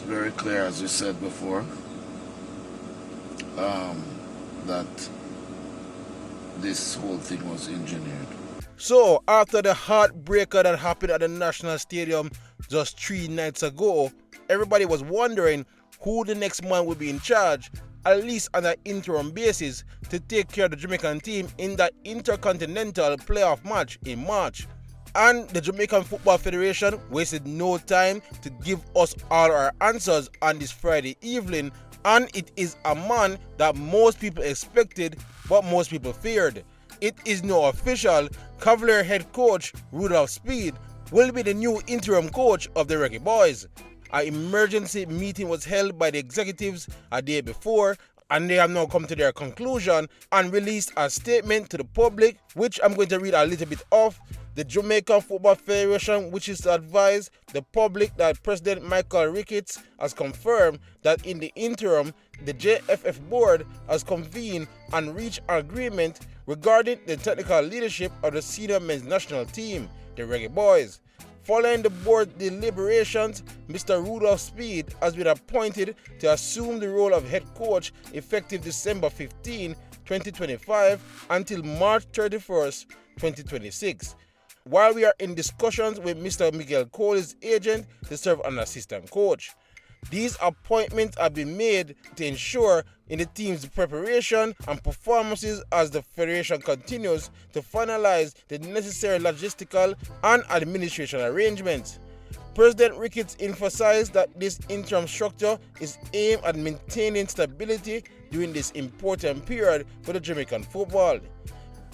very clear, as you said before, that this whole thing was engineered. So, after the heartbreaker that happened at the National Stadium just 3 nights ago, everybody was wondering who the next man would be in charge, at least on an interim basis, to take care of the Jamaican team in that intercontinental playoff match in March. And the Jamaican Football Federation wasted no time to give us all our answers on this Friday evening, and it is a man that most people expected but most people feared. It is now official. Cavalier head coach Rudolph Speid will be the new interim coach of the Reggae Boyz. An emergency meeting was held by the executives a day before, and they have now come to their conclusion and released a statement to the public, which I'm going to read a little bit of. The Jamaica Football Federation wishes to advise the public that President Michael Ricketts has confirmed that in the interim, the JFF board has convened and reached an agreement regarding the technical leadership of the senior men's national team, the Reggae Boyz. Following the board deliberations, Mr. Rudolph Speid has been appointed to assume the role of head coach effective December 15, 2025 until March 31st, 2026. While we are in discussions with Mr. Miguel Cole's agent to serve as an assistant coach. These appointments have been made to ensure in the team's preparation and performances as the Federation continues to finalize the necessary logistical and administration arrangements. President Ricketts emphasized that this interim structure is aimed at maintaining stability during this important period for the Jamaican football.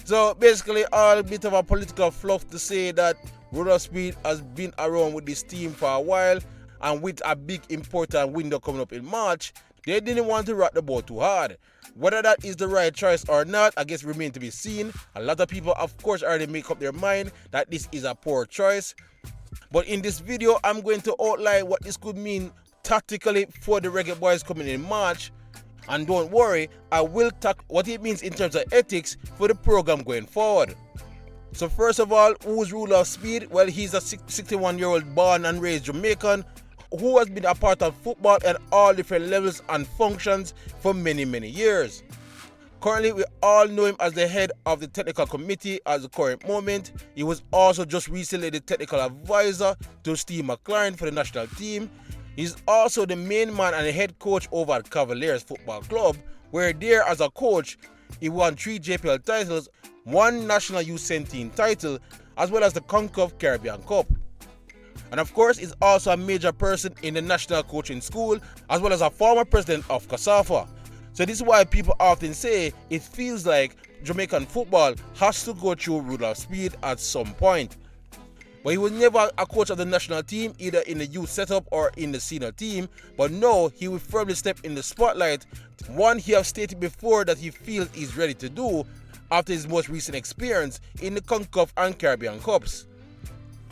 So basically, all a bit of a political fluff to say that Rudolph Speid has been around with this team for a while, and with a big important window coming up in March, they didn't want to rock the boat too hard. Whether that is the right choice or not, I guess remains to be seen. A lot of people, of course, already make up their mind that this is a poor choice. But in this video, I'm going to outline what this could mean tactically for the Reggae Boyz coming in March. And don't worry, I will talk what it means in terms of ethics for the program going forward. So first of all, who's Rudolph Speid? Well, he's a 61-year-old born and raised Jamaican who has been a part of football at all different levels and functions for many years. Currently, we all know him as the head of the technical committee at the current moment. He was also just recently the technical advisor to Steve McClaren for the national team. He's also the main man and the head coach over at Cavaliers Football Club, where there as a coach, he won 3 JPL titles, 1 National U17 title, as well as the CONCACAF Caribbean Cup. And of course, he's also a major person in the National Coaching School, as well as a former president of CASAFA. So this is why people often say it feels like Jamaican football has to go through Rudolph Speid at some point. But he was never a coach of the national team, either in the youth setup or in the senior team. But now he will firmly step in the spotlight. One he has stated before that he feels he's ready to do after his most recent experience in the CONCACAF and Caribbean Cups.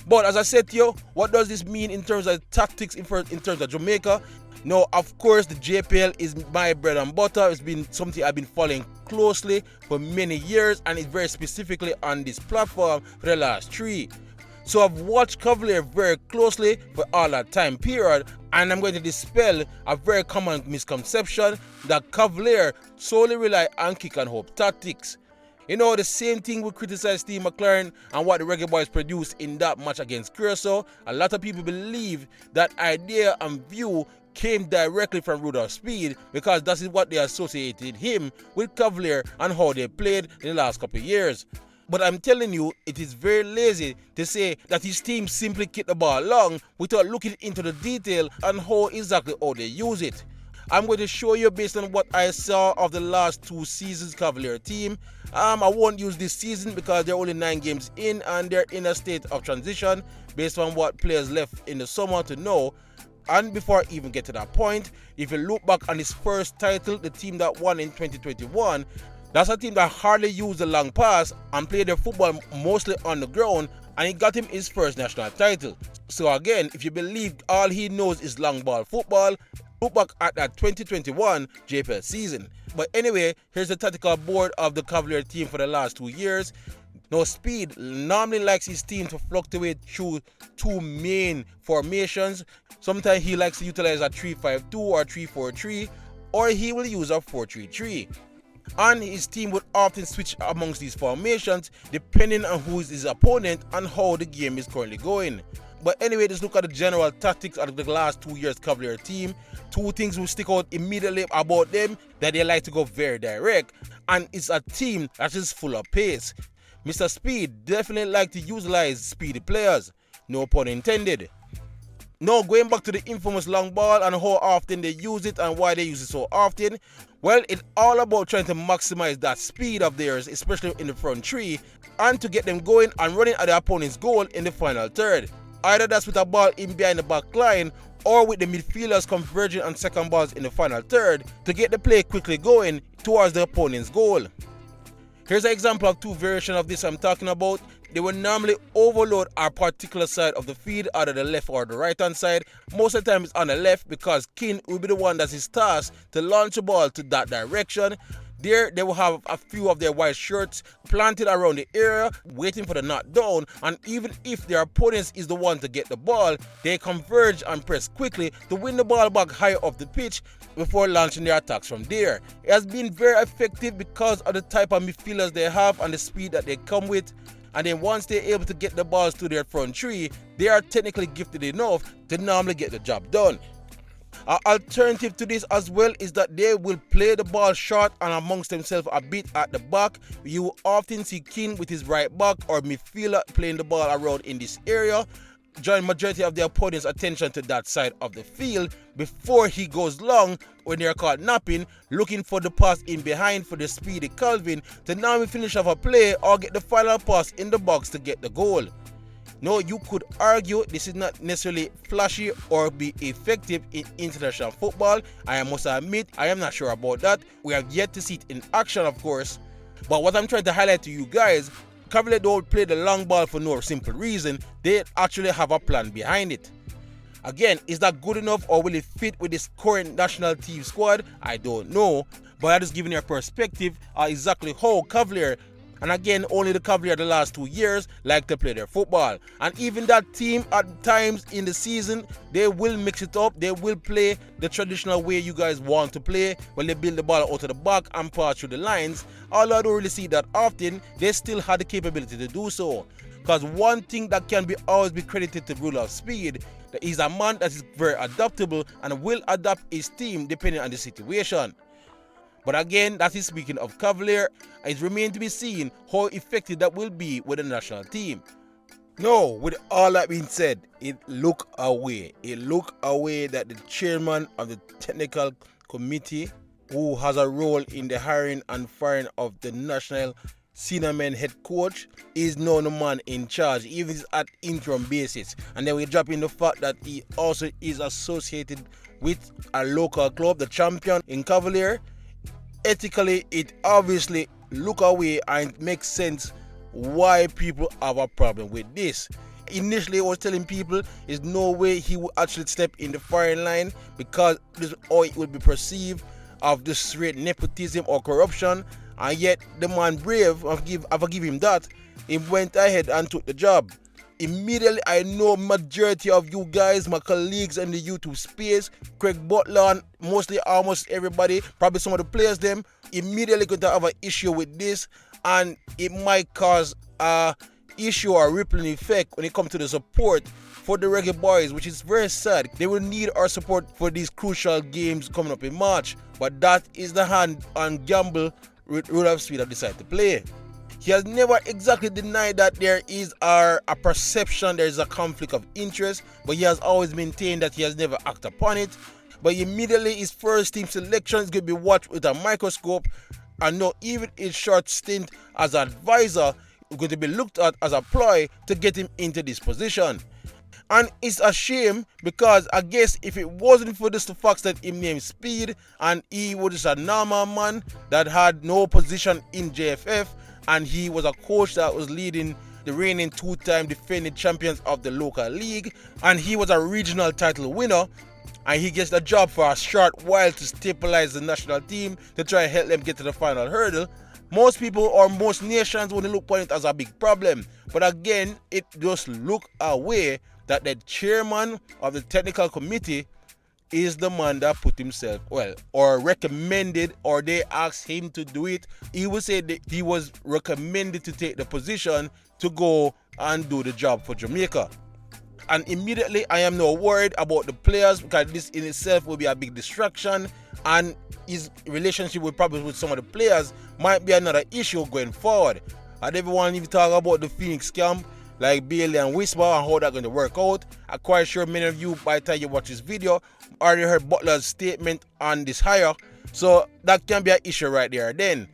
But as I said to you, what does this mean in terms of tactics in terms of Jamaica? Now, of course, the JPL is my bread and butter. It's been something I've been following closely for many years, and it's very specifically on this platform for the last 3. So I've watched Cavalier very closely for all that time period, and I'm going to dispel a very common misconception that Cavalier solely rely on kick and hope tactics. You know, the same thing we criticize Steve McClaren and what the Reggae Boyz produced in that match against Curacao. A lot of people believe that idea and view came directly from Rudolph Speid because that is what they associated him with Cavalier and how they played in the last couple of years. But I'm telling you, it is very lazy to say that his team simply kick the ball long without looking into the detail and how exactly how they use it. I'm going to show you based on what I saw of the last 2 seasons Cavalier team. I won't use this season because they're only 9 games in and they're in a state of transition based on what players left in the summer to know. And before I even get to that point, if you look back on his first title, the team that won in 2021, that's a team that hardly used the long pass and played their football mostly on the ground, and it got him his first national title. So again, if you believe all he knows is long ball football, look back at that 2021 JPL season. But anyway, here's the tactical board of the Cavalier team for the last 2 years. Now Speed normally likes his team to fluctuate through two main formations. Sometimes he likes to utilize a 3-5-2 or 3-4-3, or he will use a 4-3-3. And his team would often switch amongst these formations depending on who is his opponent and how the game is currently going. But anyway, just look at the general tactics of the last 2 years Cavalier team. Two things will stick out immediately about them: that they like to go very direct, and it's a team that is full of pace. Mr. Speed definitely like to utilize speedy players, no pun intended. Now going back to the infamous long ball and how often they use it and why they use it so often, well, it's all about trying to maximize that speed of theirs, especially in the front three, and to get them going and running at the opponent's goal in the final third. Either that's with a ball in behind the back line or with the midfielders converging on second balls in the final third to get the play quickly going towards the opponent's goal. Here's an example of two variations of this I'm talking about. They will normally overload a particular side of the field, either the left or the right hand side. Most of the time it's on the left because King will be the one that's his task to launch the ball to that direction. There they will have a few of their white shirts planted around the area waiting for the knockdown, and even if their opponent is the one to get the ball, they converge and press quickly to win the ball back high up the pitch before launching their attacks from there. It has been very effective because of the type of midfielders they have and the speed that they come with. And then once they're able to get the balls to their front three, they are technically gifted enough to normally get the job done. An alternative to this as well is that they will play the ball short and amongst themselves a bit at the back. You will often see King with his right back or midfielder playing the ball around in this area, drawing majority of the opponent's attention to that side of the field before he goes long when they are caught napping, looking for the pass in behind for the speedy Calvin to now finish off a play or get the final pass in the box to get the goal. Now, you could argue this is not necessarily flashy or be effective in international football. I must admit, I am not sure about that. We have yet to see it in action, of course. But what I'm trying to highlight to you guys, Cavalier don't play the long ball for no simple reason. They actually have a plan behind it. Again, is that good enough or will it fit with this current national team squad? I don't know. But I'm just giving you a perspective of exactly how Cavalier, and again, only the Cavalier the last 2 years like to play their football. And even that team at times in the season, they will mix it up. They will play the traditional way you guys want to play when they build the ball out of the back and pass through the lines. Although I don't really see that often, they still have the capability to do so. Because one thing that can always be credited to Rudolph Speid, that he's a man that is very adaptable and will adapt his team depending on the situation. But again, that is speaking of Cavalier. It remains to be seen how effective that will be with the national team. Now, with all that being said, it look away that the chairman of the technical committee, who has a role in the hiring and firing of the national senior men head coach, is now the man in charge, even at interim basis. And then we drop in the fact that he also is associated with a local club, the champion in Cavalier. Ethically, it obviously look away and it makes sense why people have a problem with this. Initially, I was telling people there's no way he would actually step in the firing line because this or it would be perceived of this straight nepotism or corruption. And yet, the man brave, I forgive him that, he went ahead and took the job. Immediately, I know majority of you guys, my colleagues in the YouTube space, Craig Butler, and mostly almost everybody, probably some of the players, them immediately going to have an issue with this, and it might cause a issue or a rippling effect when it comes to the support for the Reggae Boyz, which is very sad. They will need our support for these crucial games coming up in March, but that is the hand and gamble Rudolph Speid have decided to play. He has never exactly denied that there is a perception, there is a conflict of interest, but he has always maintained that he has never acted upon it. But immediately his first team selection is going to be watched with a microscope, and now even his short stint as an advisor is going to be looked at as a ploy to get him into this position. And it's a shame because I guess if it wasn't for this the fact that him named Speed and he was just a normal man that had no position in JFF, and he was a coach that was leading the reigning two-time defending champions of the local league, and he was a regional title winner, and he gets the job for a short while to stabilize the national team to try and help them get to the final hurdle. Most people or most nations wouldn't look upon it as a big problem. But again, it just look away that the chairman of the technical committee is the man that put himself, well, or recommended, or they asked him to do it. He would say that he was recommended to take the position to go and do the job for Jamaica. And immediately I am now worried about the players, because this in itself will be a big distraction, and his relationship with some of the players might be another issue going forward. And everyone even talk about the Phoenix camp, like Bailey and Whisper, and how that's going to work out. I'm quite sure many of you, by the time you watch this video, already heard Butler's statement on this hire. So that can be an issue right there then.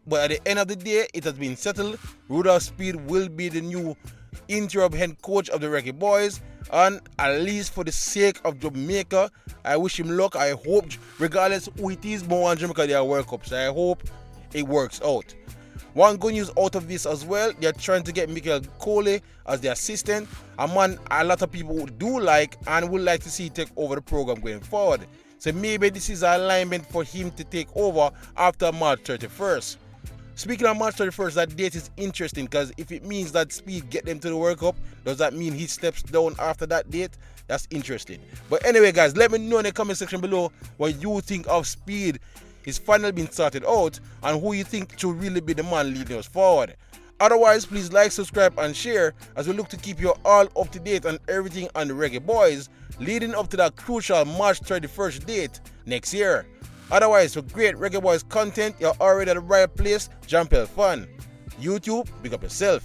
But at the end of the day, it has been settled. Rudolph Speed will be the new interim head coach of the Reggae Boyz, and at least for the sake of Jamaica, I wish him luck. I hope, regardless who it is, more on Jamaica they are World Cup, so I hope it works out. One good news out of this as well, they're trying to get Michael Coley as the assistant, a man a lot of people do like and would like to see take over the program going forward. So maybe this is an alignment for him to take over after March 31st. Speaking of March 31st, that date is interesting, because if it means that Speed get them to the World Cup, does that mean he steps down after that date? That's interesting. But anyway, guys, let me know in the comment section below what you think of Speed. He's finally been sorted out, and who you think should really be the man leading us forward. Otherwise, please like, subscribe, and share as we look to keep you all up to date on everything on the Reggae Boyz leading up to that crucial March 31st date next year. Otherwise, for great Reggae Boyz content, you're already at the right place. JFF Fun. YouTube, big up yourself.